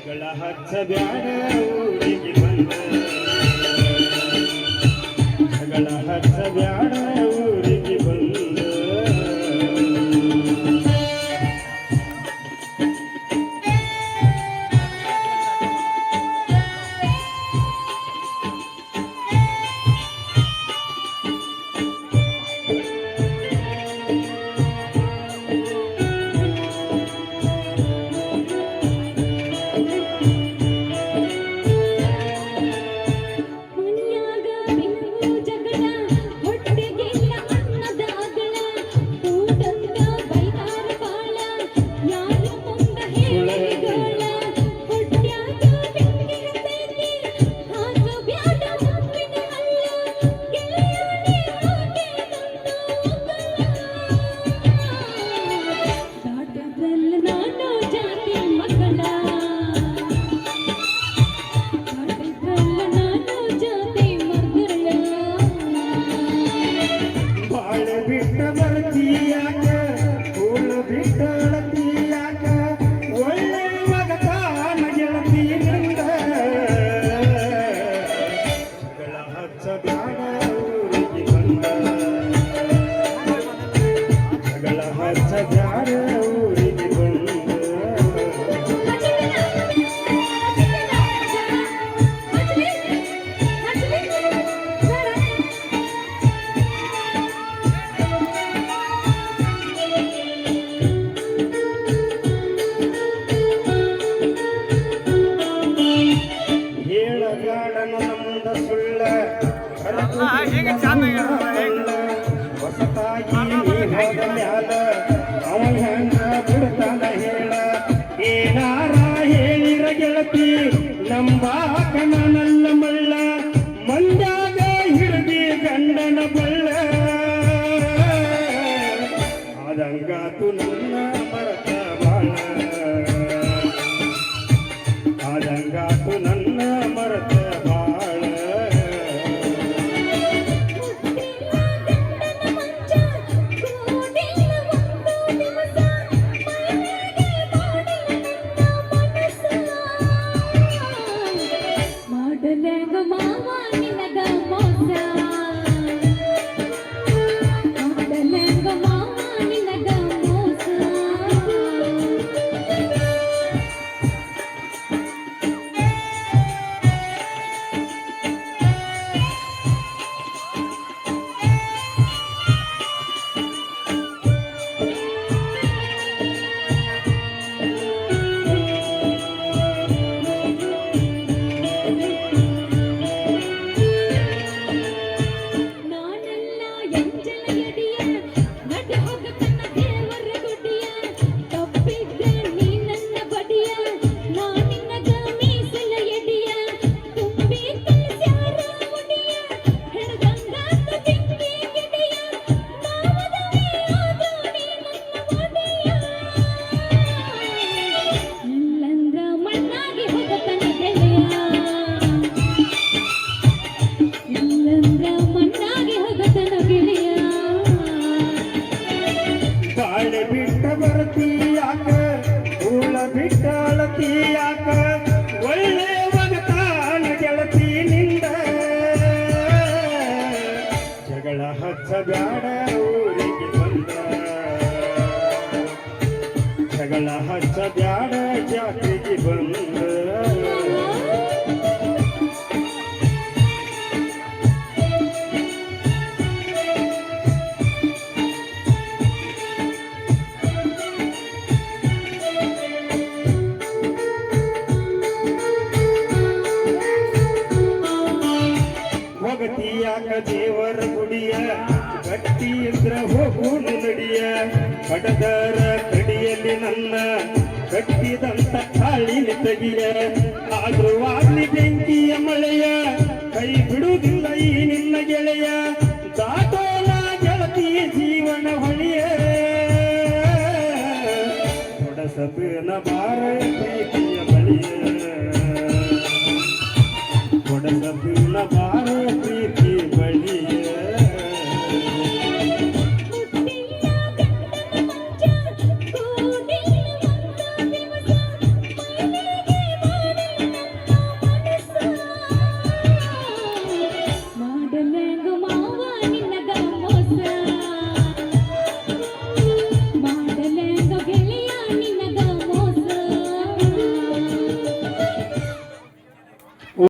ಜಗಳ ಹಚ್ಚಬ್ಯಾಡ ಊರಿಗೆ ಬಂದ ಜಗಳ ಹಚ್ಚಬ್ಯಾಡ ಊರಿಗೆ ಬಂದ ಏನಾರ ಹೇಳಿರ ಗೆಳತಿ ನಂಬಾಕನಲ್ಲ ಮಳ್ಳ ಮಂಡ್ಯಾಗ ಹಿಡಿದಿ ಗಂಡನ ಬಳ್ಳ ಆದಂಗಾತು ನನ್ನ ಮರತ ಬಾಳ ಆದಂಗಾತು ನನ್ನ ಮರತ ಬಾಳ ಬಿಟ್ಟ ಬರ್ತೀಯಾಕ ಉಳ ಬಿಟ್ಟ ಅಳತೀಯಾಕ ಒಳ್ಳೆ ಮಗತಾನ ಗೆಳತಿ ನಿಂದ ಜಗಳ ಹಚ್ಚಬ್ಯಾಡ ಊರಿಗೆ ಬಂದ ಜಗಳ ಹಚ್ಚಬ್ಯಾಡ ಜಾತಿಗೆ ಬಂದ ಹೋಗತಿಯಾಕ ದೇವರ ಗುಡಿಯ ಗಟ್ಟಿ ಇದ್ರ ಹೋಗುನು ನಡಿಯ ಕಡದರ ಕಡಿಯಲ್ಲಿ ನನ್ನ ಕಟ್ಟಿದಂತ ಕಾಳಿನ ತೆಗಿಯ ಆದ್ರೂ ಆಗ್ಲಿ ಬೆಂಕಿಯ ಮಳೆಯ ಕೈ ಬಿಡುವುದಿಲ್ಲ ಈ ನಿನ್ನ ಗೆಳೆಯ ದಾಟೋಲ ಗೆಳತಿಯ ಜೀವನ ಹೊಳೆಯ ಹೊಡಸಬೇನ ಬಾರ ಪ್ರೀತಿಯ ಬಳಿಯ